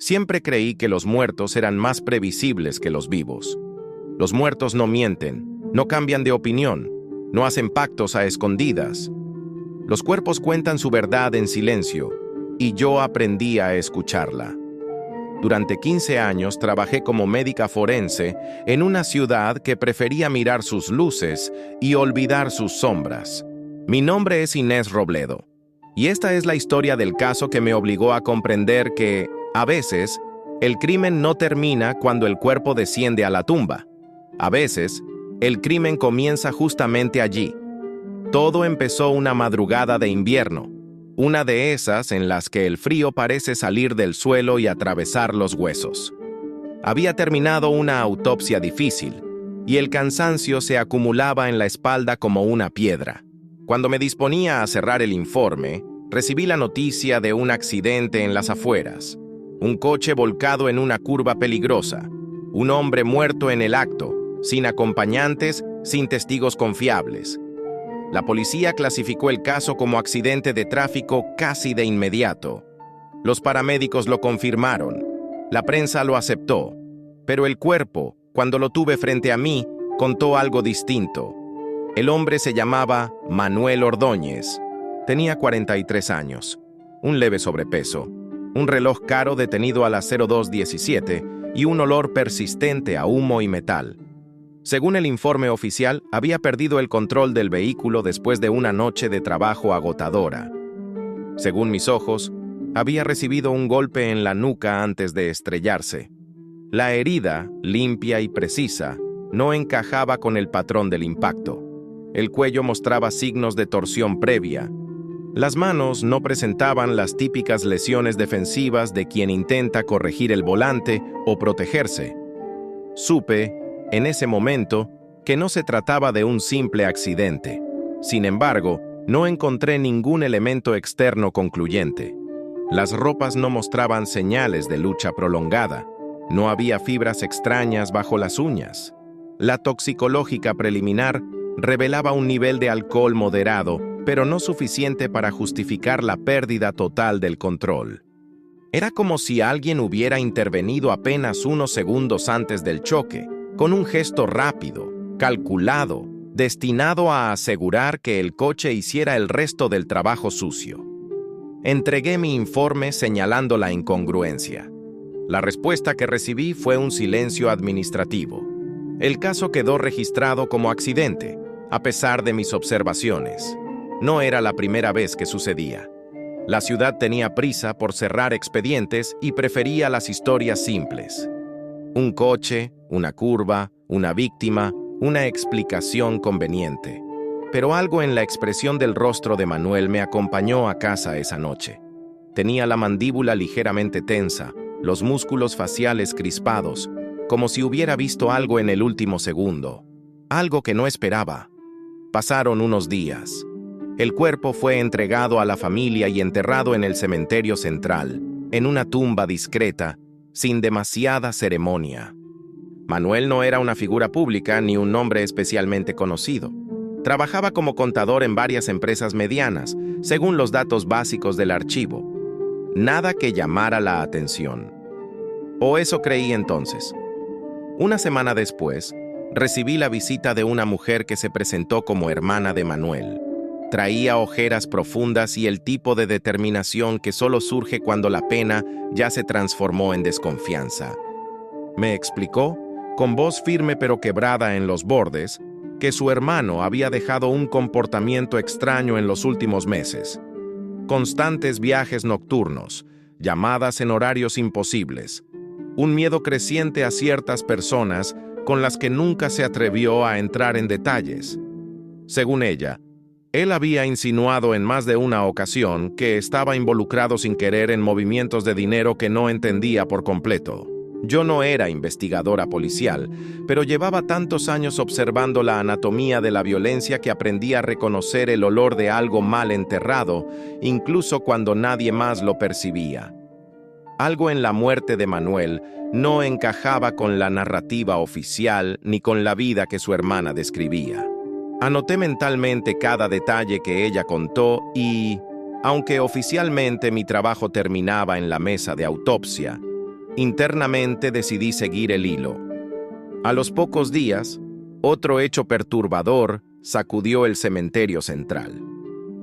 Siempre creí que los muertos eran más previsibles que los vivos. Los muertos no mienten, no cambian de opinión, no hacen pactos a escondidas. Los cuerpos cuentan su verdad en silencio, y yo aprendí a escucharla. Durante 15 años trabajé como médica forense en una ciudad que prefería mirar sus luces y olvidar sus sombras. Mi nombre es Inés Robledo, y esta es la historia del caso que me obligó a comprender que, a veces, el crimen no termina cuando el cuerpo desciende a la tumba. A veces, el crimen comienza justamente allí. Todo empezó una madrugada de invierno, una de esas en las que el frío parece salir del suelo y atravesar los huesos. Había terminado una autopsia difícil, y el cansancio se acumulaba en la espalda como una piedra. Cuando me disponía a cerrar el informe, recibí la noticia de un accidente en las afueras. Un coche volcado en una curva peligrosa. Un hombre muerto en el acto, sin acompañantes, sin testigos confiables. La policía clasificó el caso como accidente de tráfico casi de inmediato. Los paramédicos lo confirmaron. La prensa lo aceptó. Pero el cuerpo, cuando lo tuve frente a mí, contó algo distinto. El hombre se llamaba Manuel Ordóñez. Tenía 43 años, un leve sobrepeso, un reloj caro detenido a las 02:17 y un olor persistente a humo y metal. Según el informe oficial, había perdido el control del vehículo después de una noche de trabajo agotadora. Según mis ojos, había recibido un golpe en la nuca antes de estrellarse. La herida, limpia y precisa, no encajaba con el patrón del impacto. El cuello mostraba signos de torsión previa. Las manos no presentaban las típicas lesiones defensivas de quien intenta corregir el volante o protegerse. Supe, en ese momento, que no se trataba de un simple accidente. Sin embargo, no encontré ningún elemento externo concluyente. Las ropas no mostraban señales de lucha prolongada. No había fibras extrañas bajo las uñas. La toxicológica preliminar revelaba un nivel de alcohol moderado, pero no suficiente para justificar la pérdida total del control. Era como si alguien hubiera intervenido apenas unos segundos antes del choque, con un gesto rápido, calculado, destinado a asegurar que el coche hiciera el resto del trabajo sucio. Entregué mi informe señalando la incongruencia. La respuesta que recibí fue un silencio administrativo. El caso quedó registrado como accidente, a pesar de mis observaciones. No era la primera vez que sucedía. La ciudad tenía prisa por cerrar expedientes y prefería las historias simples. Un coche, una curva, una víctima, una explicación conveniente. Pero algo en la expresión del rostro de Manuel me acompañó a casa esa noche. Tenía la mandíbula ligeramente tensa, los músculos faciales crispados, como si hubiera visto algo en el último segundo. Algo que no esperaba. Pasaron unos días. El cuerpo fue entregado a la familia y enterrado en el cementerio central, en una tumba discreta, sin demasiada ceremonia. Manuel no era una figura pública ni un nombre especialmente conocido. Trabajaba como contador en varias empresas medianas, según los datos básicos del archivo. Nada que llamara la atención. O eso creí entonces. Una semana después, recibí la visita de una mujer que se presentó como hermana de Manuel. Traía ojeras profundas y el tipo de determinación que solo surge cuando la pena ya se transformó en desconfianza. Me explicó, con voz firme pero quebrada en los bordes, que su hermano había dejado un comportamiento extraño en los últimos meses. Constantes viajes nocturnos, llamadas en horarios imposibles, un miedo creciente a ciertas personas con las que nunca se atrevió a entrar en detalles. Según ella, él había insinuado en más de una ocasión que estaba involucrado sin querer en movimientos de dinero que no entendía por completo. Yo no era investigadora policial, pero llevaba tantos años observando la anatomía de la violencia que aprendí a reconocer el olor de algo mal enterrado, incluso cuando nadie más lo percibía. Algo en la muerte de Manuel no encajaba con la narrativa oficial ni con la vida que su hermana describía. Anoté mentalmente cada detalle que ella contó y, aunque oficialmente mi trabajo terminaba en la mesa de autopsia, Internamente decidí seguir el hilo. A los pocos días, otro hecho perturbador sacudió el cementerio central.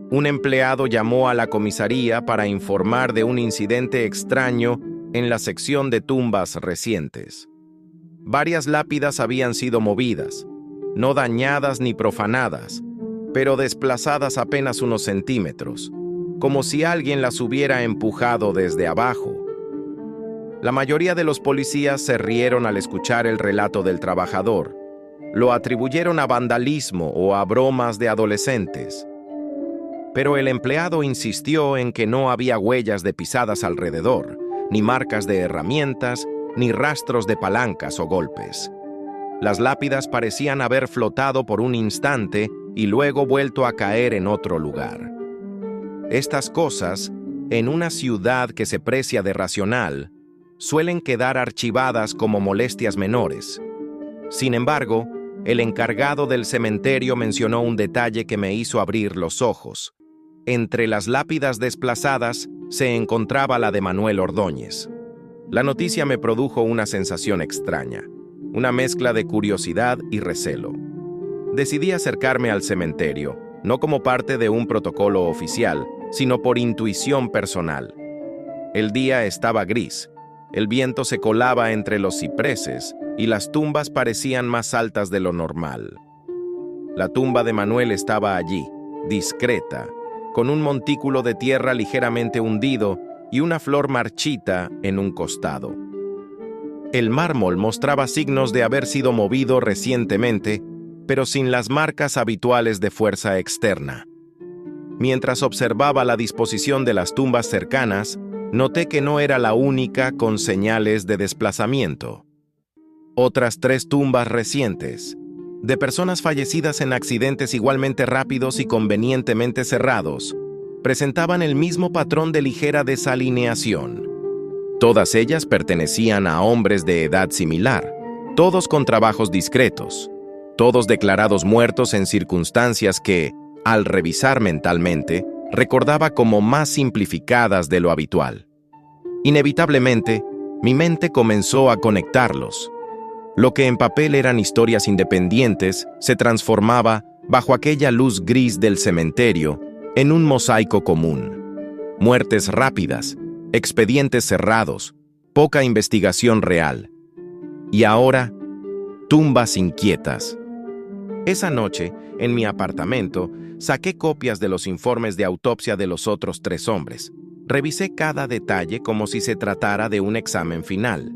Un empleado llamó a la comisaría para informar de un incidente extraño en la sección de tumbas recientes. Varias lápidas habían sido movidas, no dañadas ni profanadas, pero desplazadas apenas unos centímetros, como si alguien las hubiera empujado desde abajo. La mayoría de los policías se rieron al escuchar el relato del trabajador. Lo atribuyeron a vandalismo o a bromas de adolescentes. Pero el empleado insistió en que no había huellas de pisadas alrededor, ni marcas de herramientas, ni rastros de palancas o golpes. Las lápidas parecían haber flotado por un instante y luego vuelto a caer en otro lugar. Estas cosas, en una ciudad que se precia de racional, suelen quedar archivadas como molestias menores. Sin embargo, el encargado del cementerio mencionó un detalle que me hizo abrir los ojos. Entre las lápidas desplazadas se encontraba la de Manuel Ordóñez. La noticia me produjo una sensación extraña, una mezcla de curiosidad y recelo. Decidí acercarme al cementerio, no como parte de un protocolo oficial, sino por intuición personal. El día estaba gris, el viento se colaba entre los cipreses y las tumbas parecían más altas de lo normal. La tumba de Manuel estaba allí, discreta, con un montículo de tierra ligeramente hundido y una flor marchita en un costado. El mármol mostraba signos de haber sido movido recientemente, pero sin las marcas habituales de fuerza externa. Mientras observaba la disposición de las tumbas cercanas, noté que no era la única con señales de desplazamiento. Otras 3 tumbas recientes, de personas fallecidas en accidentes igualmente rápidos y convenientemente cerrados, presentaban el mismo patrón de ligera desalineación. Todas ellas pertenecían a hombres de edad similar, todos con trabajos discretos, todos declarados muertos en circunstancias que, al revisar mentalmente, recordaba como más simplificadas de lo habitual. Inevitablemente, mi mente comenzó a conectarlos. Lo que en papel eran historias independientes se transformaba, bajo aquella luz gris del cementerio, en un mosaico común. Muertes rápidas, expedientes cerrados, poca investigación real. Y ahora, tumbas inquietas. Esa noche, en mi apartamento, saqué copias de los informes de autopsia de los otros 3 hombres. Revisé cada detalle como si se tratara de un examen final.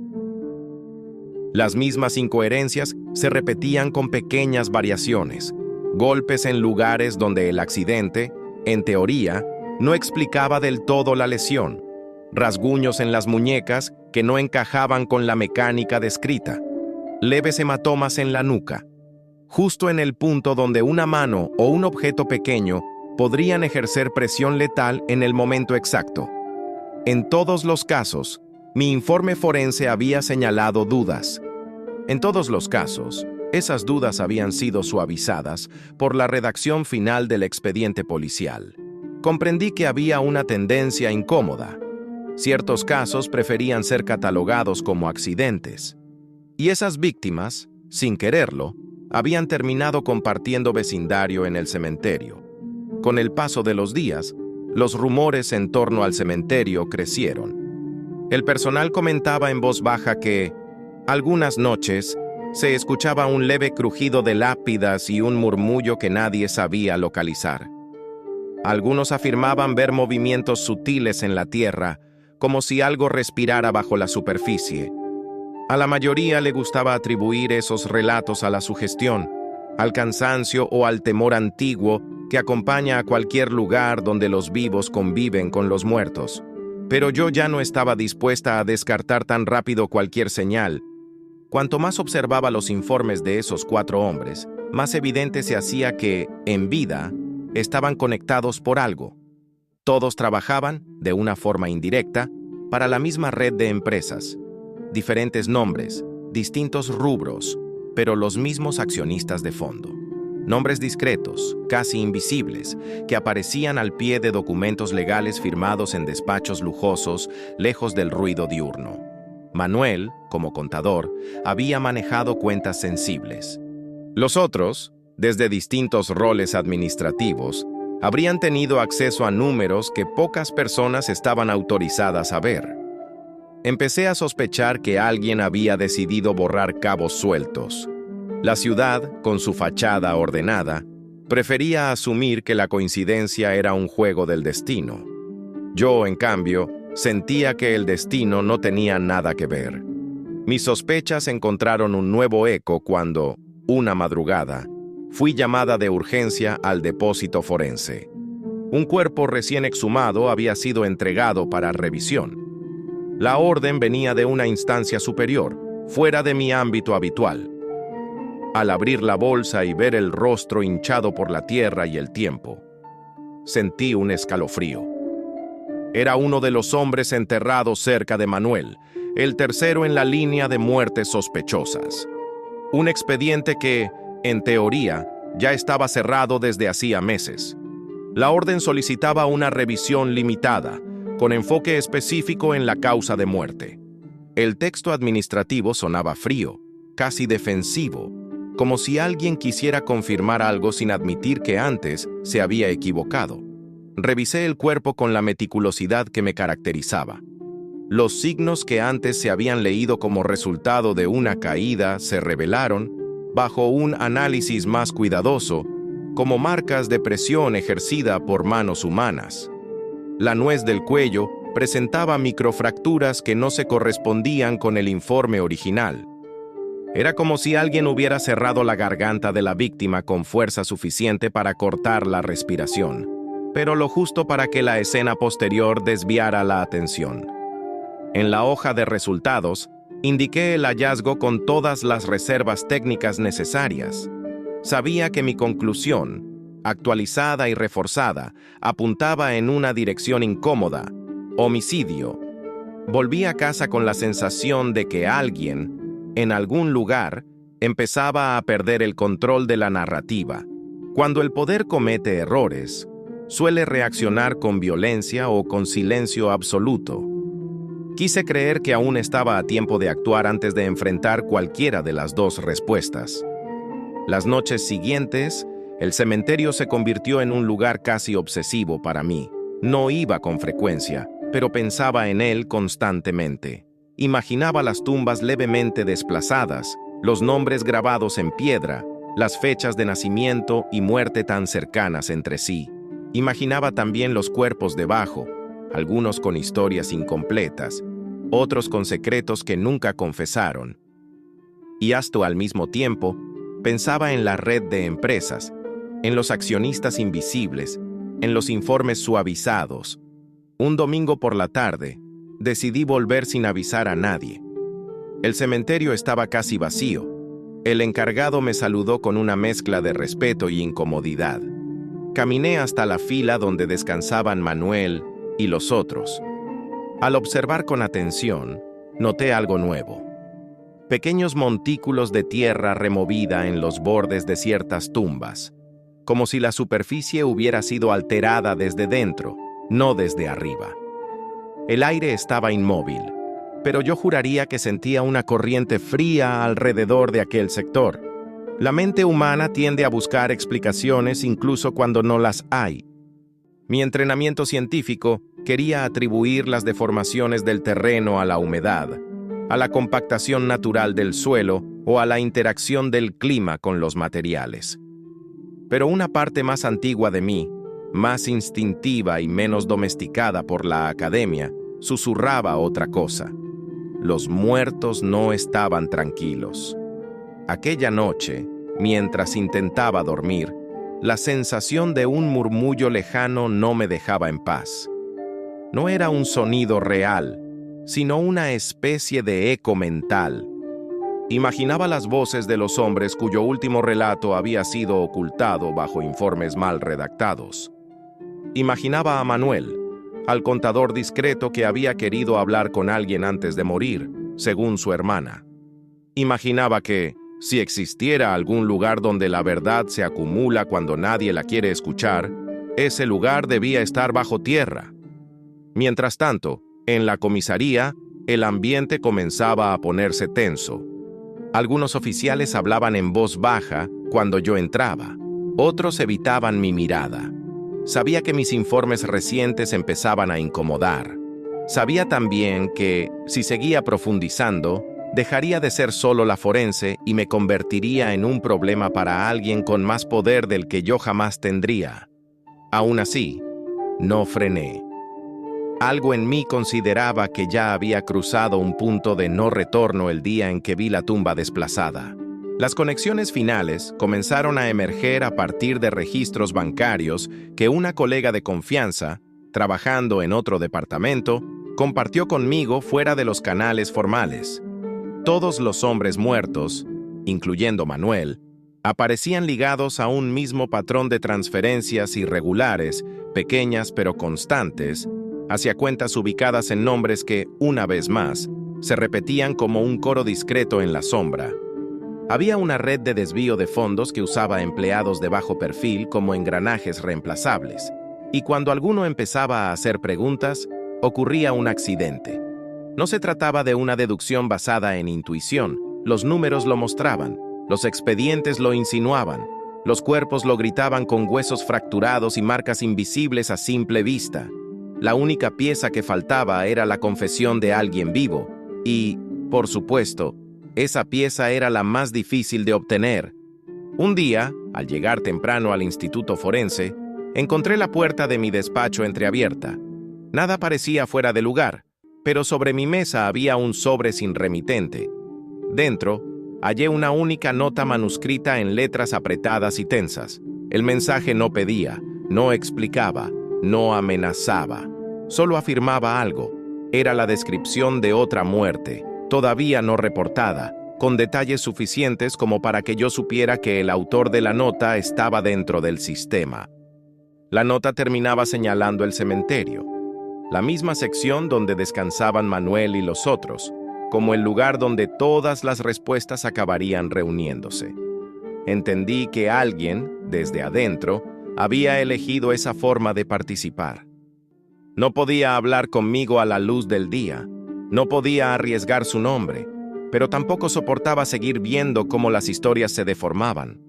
Las mismas incoherencias se repetían con pequeñas variaciones, golpes en lugares donde el accidente, en teoría, no explicaba del todo la lesión, rasguños en las muñecas que no encajaban con la mecánica descrita, leves hematomas en la nuca, justo en el punto donde una mano o un objeto pequeño podrían ejercer presión letal en el momento exacto. En todos los casos, mi informe forense había señalado dudas. En todos los casos, esas dudas habían sido suavizadas por la redacción final del expediente policial. Comprendí que había una tendencia incómoda. Ciertos casos preferían ser catalogados como accidentes. Y esas víctimas, sin quererlo, habían terminado compartiendo vecindario en el cementerio. Con el paso de los días, los rumores en torno al cementerio crecieron. El personal comentaba en voz baja que, algunas noches, se escuchaba un leve crujido de lápidas y un murmullo que nadie sabía localizar. Algunos afirmaban ver movimientos sutiles en la tierra, como si algo respirara bajo la superficie. A la mayoría le gustaba atribuir esos relatos a la sugestión, al cansancio o al temor antiguo que acompaña a cualquier lugar donde los vivos conviven con los muertos. Pero yo ya no estaba dispuesta a descartar tan rápido cualquier señal. Cuanto más observaba los informes de esos 4 hombres, más evidente se hacía que, en vida, estaban conectados por algo. Todos trabajaban, de una forma indirecta, para la misma red de empresas. Diferentes nombres, distintos rubros, pero los mismos accionistas de fondo. Nombres discretos, casi invisibles, que aparecían al pie de documentos legales firmados en despachos lujosos, lejos del ruido diurno. Manuel, como contador, había manejado cuentas sensibles. Los otros, desde distintos roles administrativos, habrían tenido acceso a números que pocas personas estaban autorizadas a ver. Empecé a sospechar que alguien había decidido borrar cabos sueltos. La ciudad, con su fachada ordenada, prefería asumir que la coincidencia era un juego del destino. Yo, en cambio, sentía que el destino no tenía nada que ver. Mis sospechas encontraron un nuevo eco cuando, una madrugada, fui llamada de urgencia al depósito forense. Un cuerpo recién exhumado había sido entregado para revisión. La orden venía de una instancia superior, fuera de mi ámbito habitual. Al abrir la bolsa y ver el rostro hinchado por la tierra y el tiempo, sentí un escalofrío. Era uno de los hombres enterrados cerca de Manuel, el tercero en la línea de muertes sospechosas. Un expediente que, en teoría, ya estaba cerrado desde hacía meses. La orden solicitaba una revisión limitada, con enfoque específico en la causa de muerte. El texto administrativo sonaba frío, casi defensivo, como si alguien quisiera confirmar algo sin admitir que antes se había equivocado. Revisé el cuerpo con la meticulosidad que me caracterizaba. Los signos que antes se habían leído como resultado de una caída se revelaron, bajo un análisis más cuidadoso, como marcas de presión ejercida por manos humanas. La nuez del cuello presentaba microfracturas que no se correspondían con el informe original. Era como si alguien hubiera cerrado la garganta de la víctima con fuerza suficiente para cortar la respiración, pero lo justo para que la escena posterior desviara la atención. En la hoja de resultados, indiqué el hallazgo con todas las reservas técnicas necesarias. Sabía que mi conclusión, actualizada y reforzada, apuntaba en una dirección incómoda: homicidio. Volví a casa con la sensación de que alguien, en algún lugar, empezaba a perder el control de la narrativa. Cuando el poder comete errores, suele reaccionar con violencia o con silencio absoluto. Quise creer que aún estaba a tiempo de actuar antes de enfrentar cualquiera de las dos respuestas. Las noches siguientes, el cementerio se convirtió en un lugar casi obsesivo para mí. No iba con frecuencia, pero pensaba en él constantemente. Imaginaba las tumbas levemente desplazadas, los nombres grabados en piedra, las fechas de nacimiento y muerte tan cercanas entre sí. Imaginaba también los cuerpos debajo, algunos con historias incompletas, otros con secretos que nunca confesaron. Y hasta al mismo tiempo, pensaba en la red de empresas, en los accionistas invisibles, en los informes suavizados. Un domingo por la tarde, decidí volver sin avisar a nadie. El cementerio estaba casi vacío. El encargado me saludó con una mezcla de respeto y incomodidad. Caminé hasta la fila donde descansaban Manuel y los otros. Al observar con atención, noté algo nuevo. Pequeños montículos de tierra removida en los bordes de ciertas tumbas, como si la superficie hubiera sido alterada desde dentro, no desde arriba. El aire estaba inmóvil, pero yo juraría que sentía una corriente fría alrededor de aquel sector. La mente humana tiende a buscar explicaciones incluso cuando no las hay. Mi entrenamiento científico quería atribuir las deformaciones del terreno a la humedad, a la compactación natural del suelo o a la interacción del clima con los materiales. Pero una parte más antigua de mí, más instintiva y menos domesticada por la academia, susurraba otra cosa. Los muertos no estaban tranquilos. Aquella noche, mientras intentaba dormir, la sensación de un murmullo lejano no me dejaba en paz. No era un sonido real, sino una especie de eco mental. Imaginaba las voces de los hombres cuyo último relato había sido ocultado bajo informes mal redactados. Imaginaba a Manuel, al contador discreto que había querido hablar con alguien antes de morir, según su hermana. Imaginaba que, si existiera algún lugar donde la verdad se acumula cuando nadie la quiere escuchar, ese lugar debía estar bajo tierra. Mientras tanto, en la comisaría, el ambiente comenzaba a ponerse tenso. Algunos oficiales hablaban en voz baja cuando yo entraba. Otros evitaban mi mirada. Sabía que mis informes recientes empezaban a incomodar. Sabía también que, si seguía profundizando, dejaría de ser solo la forense y me convertiría en un problema para alguien con más poder del que yo jamás tendría. Aún así, no frené. Algo en mí consideraba que ya había cruzado un punto de no retorno el día en que vi la tumba desplazada. Las conexiones finales comenzaron a emerger a partir de registros bancarios que una colega de confianza, trabajando en otro departamento, compartió conmigo fuera de los canales formales. Todos los hombres muertos, incluyendo Manuel, aparecían ligados a un mismo patrón de transferencias irregulares, pequeñas pero constantes, hacia cuentas ubicadas en nombres que, una vez más, se repetían como un coro discreto en la sombra. Había una red de desvío de fondos que usaba empleados de bajo perfil como engranajes reemplazables, y cuando alguno empezaba a hacer preguntas, ocurría un accidente. No se trataba de una deducción basada en intuición, los números lo mostraban, los expedientes lo insinuaban, los cuerpos lo gritaban con huesos fracturados y marcas invisibles a simple vista. La única pieza que faltaba era la confesión de alguien vivo, y, por supuesto, esa pieza era la más difícil de obtener. Un día, al llegar temprano al instituto forense, encontré la puerta de mi despacho entreabierta. Nada parecía fuera de lugar, pero sobre mi mesa había un sobre sin remitente. Dentro, hallé una única nota manuscrita en letras apretadas y tensas. El mensaje no pedía, no explicaba, no amenazaba. Solo afirmaba algo. Era la descripción de otra muerte, todavía no reportada, con detalles suficientes como para que yo supiera que el autor de la nota estaba dentro del sistema. La nota terminaba señalando el cementerio, la misma sección donde descansaban Manuel y los otros, como el lugar donde todas las respuestas acabarían reuniéndose. Entendí que alguien, desde adentro, había elegido esa forma de participar. No podía hablar conmigo a la luz del día, no podía arriesgar su nombre, pero tampoco soportaba seguir viendo cómo las historias se deformaban.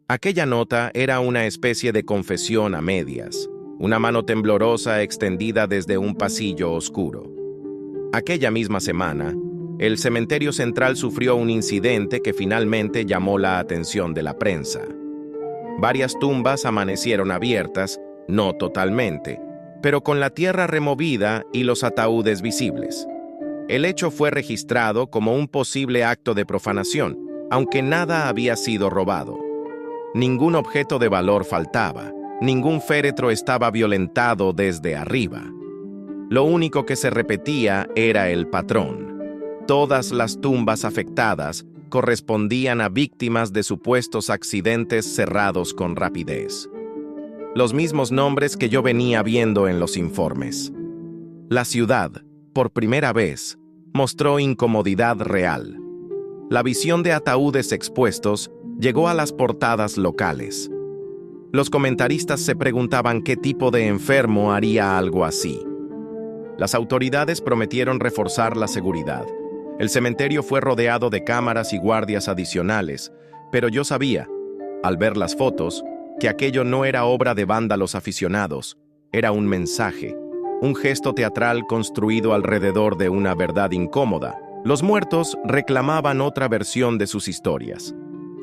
Aquella nota era una especie de confesión a medias, una mano temblorosa extendida desde un pasillo oscuro. Aquella misma semana, el cementerio central sufrió un incidente que finalmente llamó la atención de la prensa. Varias tumbas amanecieron abiertas, no totalmente, pero con la tierra removida y los ataúdes visibles. El hecho fue registrado como un posible acto de profanación, aunque nada había sido robado. Ningún objeto de valor faltaba, ningún féretro estaba violentado desde arriba. Lo único que se repetía era el patrón. Todas las tumbas afectadas correspondían a víctimas de supuestos accidentes cerrados con rapidez. Los mismos nombres que yo venía viendo en los informes. La ciudad, por primera vez, mostró incomodidad real. La visión de ataúdes expuestos llegó a las portadas locales. Los comentaristas se preguntaban qué tipo de enfermo haría algo así. Las autoridades prometieron reforzar la seguridad. El cementerio fue rodeado de cámaras y guardias adicionales, pero yo sabía, al ver las fotos, que aquello no era obra de vándalos aficionados, era un mensaje, un gesto teatral construido alrededor de una verdad incómoda. Los muertos reclamaban otra versión de sus historias.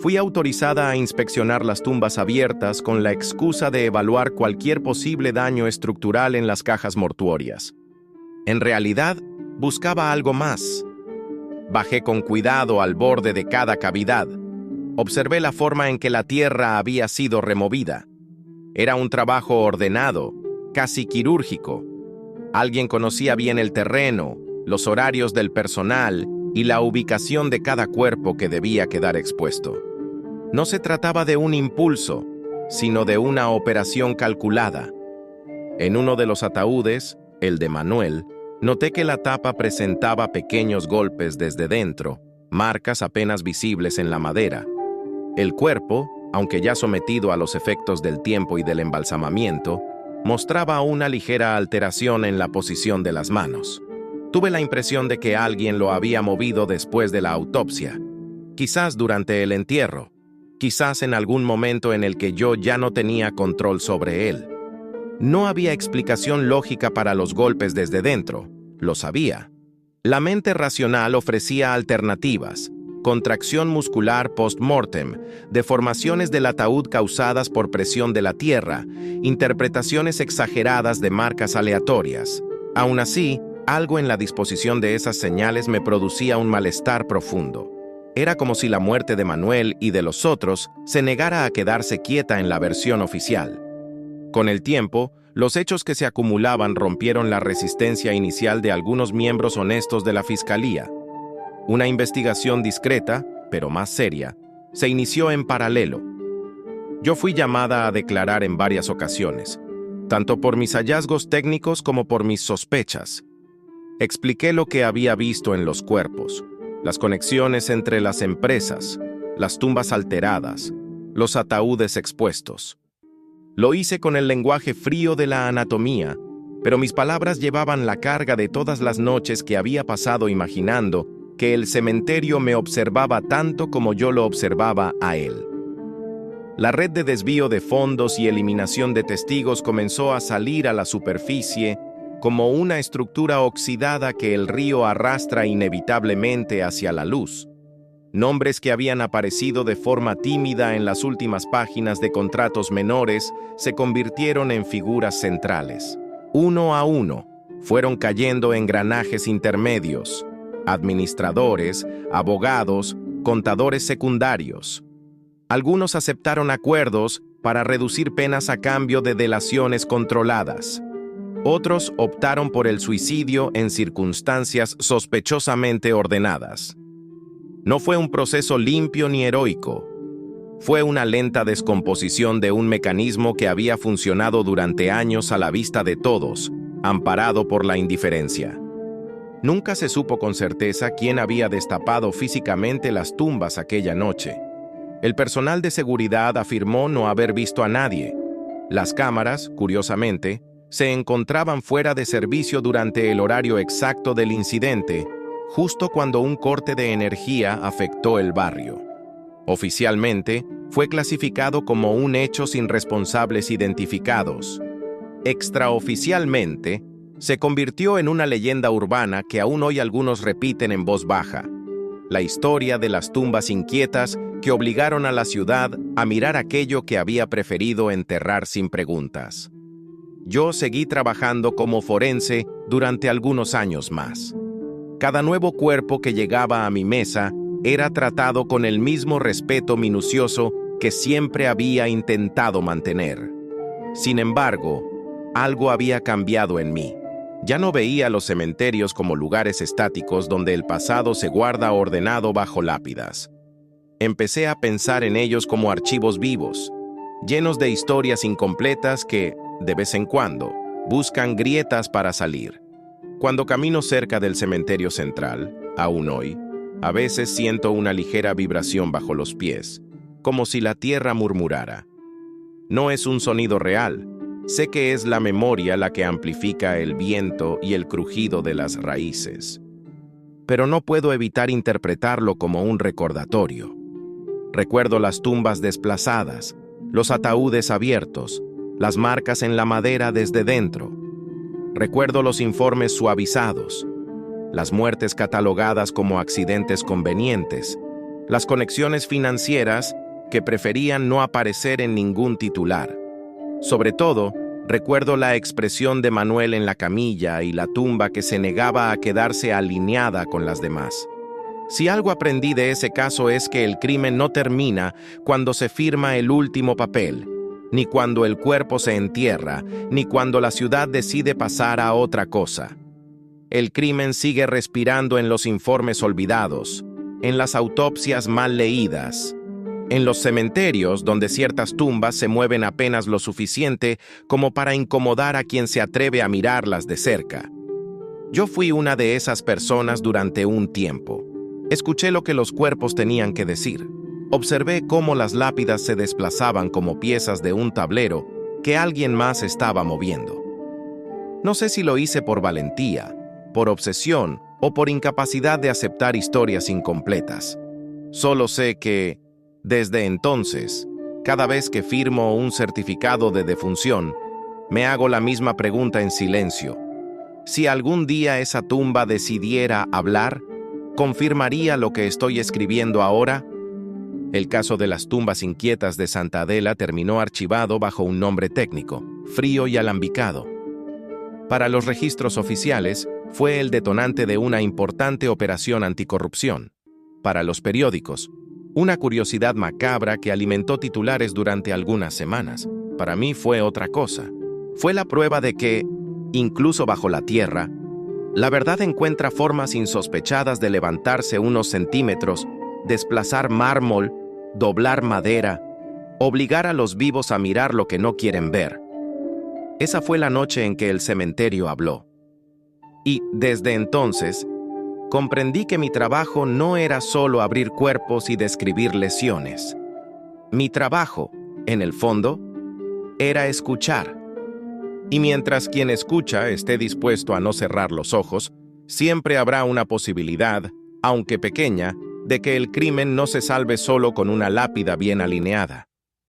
Fui autorizada a inspeccionar las tumbas abiertas con la excusa de evaluar cualquier posible daño estructural en las cajas mortuorias. En realidad, buscaba algo más. Bajé con cuidado al borde de cada cavidad. Observé la forma en que la tierra había sido removida. Era un trabajo ordenado, casi quirúrgico. Alguien conocía bien el terreno, los horarios del personal y la ubicación de cada cuerpo que debía quedar expuesto. No se trataba de un impulso, sino de una operación calculada. En uno de los ataúdes, el de Manuel, noté que la tapa presentaba pequeños golpes desde dentro, marcas apenas visibles en la madera. El cuerpo, aunque ya sometido a los efectos del tiempo y del embalsamamiento, mostraba una ligera alteración en la posición de las manos. Tuve la impresión de que alguien lo había movido después de la autopsia, quizás durante el entierro, quizás en algún momento en el que yo ya no tenía control sobre él. No había explicación lógica para los golpes desde dentro, lo sabía. La mente racional ofrecía alternativas: contracción muscular post-mortem, deformaciones del ataúd causadas por presión de la tierra, interpretaciones exageradas de marcas aleatorias. Aún así, algo en la disposición de esas señales me producía un malestar profundo. Era como si la muerte de Manuel y de los otros se negara a quedarse quieta en la versión oficial. Con el tiempo, los hechos que se acumulaban rompieron la resistencia inicial de algunos miembros honestos de la Fiscalía. Una investigación discreta, pero más seria, se inició en paralelo. Yo fui llamada a declarar en varias ocasiones, tanto por mis hallazgos técnicos como por mis sospechas. Expliqué lo que había visto en los cuerpos, las conexiones entre las empresas, las tumbas alteradas, los ataúdes expuestos. Lo hice con el lenguaje frío de la anatomía, pero mis palabras llevaban la carga de todas las noches que había pasado imaginando que el cementerio me observaba tanto como yo lo observaba a él. La red de desvío de fondos y eliminación de testigos comenzó a salir a la superficie como una estructura oxidada que el río arrastra inevitablemente hacia la luz. Nombres que habían aparecido de forma tímida en las últimas páginas de contratos menores se convirtieron en figuras centrales. Uno a uno, fueron cayendo engranajes intermedios: administradores, abogados, contadores secundarios. Algunos aceptaron acuerdos para reducir penas a cambio de delaciones controladas. Otros optaron por el suicidio en circunstancias sospechosamente ordenadas. No fue un proceso limpio ni heroico. Fue una lenta descomposición de un mecanismo que había funcionado durante años a la vista de todos, amparado por la indiferencia. Nunca se supo con certeza quién había destapado físicamente las tumbas aquella noche. El personal de seguridad afirmó no haber visto a nadie. Las cámaras, curiosamente, se encontraban fuera de servicio durante el horario exacto del incidente, justo cuando un corte de energía afectó el barrio. Oficialmente, fue clasificado como un hecho sin responsables identificados. Extraoficialmente, se convirtió en una leyenda urbana que aún hoy algunos repiten en voz baja: la historia de las tumbas inquietas que obligaron a la ciudad a mirar aquello que había preferido enterrar sin preguntas. Yo seguí trabajando como forense durante algunos años más. Cada nuevo cuerpo que llegaba a mi mesa era tratado con el mismo respeto minucioso que siempre había intentado mantener. Sin embargo, algo había cambiado en mí. Ya no veía los cementerios como lugares estáticos donde el pasado se guarda ordenado bajo lápidas. Empecé a pensar en ellos como archivos vivos, llenos de historias incompletas que, de vez en cuando, buscan grietas para salir. Cuando camino cerca del cementerio central, aún hoy, a veces siento una ligera vibración bajo los pies, como si la tierra murmurara. No es un sonido real, sé que es la memoria la que amplifica el viento y el crujido de las raíces. Pero no puedo evitar interpretarlo como un recordatorio. Recuerdo las tumbas desplazadas, los ataúdes abiertos, las marcas en la madera desde dentro. Recuerdo los informes suavizados, las muertes catalogadas como accidentes convenientes, las conexiones financieras que preferían no aparecer en ningún titular. Sobre todo, recuerdo la expresión de Manuel en la camilla y la tumba que se negaba a quedarse alineada con las demás. Si algo aprendí de ese caso es que el crimen no termina cuando se firma el último papel, ni cuando el cuerpo se entierra, ni cuando la ciudad decide pasar a otra cosa. El crimen sigue respirando en los informes olvidados, en las autopsias mal leídas, en los cementerios donde ciertas tumbas se mueven apenas lo suficiente como para incomodar a quien se atreve a mirarlas de cerca. Yo fui una de esas personas durante un tiempo. Escuché lo que los cuerpos tenían que decir. Observé cómo las lápidas se desplazaban como piezas de un tablero que alguien más estaba moviendo. No sé si lo hice por valentía, por obsesión o por incapacidad de aceptar historias incompletas. Solo sé que, desde entonces, cada vez que firmo un certificado de defunción, me hago la misma pregunta en silencio. Si algún día esa tumba decidiera hablar, ¿confirmaría lo que estoy escribiendo ahora? El caso de las tumbas inquietas de Santa Adela terminó archivado bajo un nombre técnico, frío y alambicado. Para los registros oficiales, fue el detonante de una importante operación anticorrupción. Para los periódicos, una curiosidad macabra que alimentó titulares durante algunas semanas. Para mí fue otra cosa. Fue la prueba de que, incluso bajo la tierra, la verdad encuentra formas insospechadas de levantarse unos centímetros, desplazar mármol, doblar madera, obligar a los vivos a mirar lo que no quieren ver. Esa fue la noche en que el cementerio habló. Y, desde entonces, comprendí que mi trabajo no era solo abrir cuerpos y describir lesiones. Mi trabajo, en el fondo, era escuchar. Y mientras quien escucha esté dispuesto a no cerrar los ojos, siempre habrá una posibilidad, aunque pequeña, de que el crimen no se salve solo con una lápida bien alineada.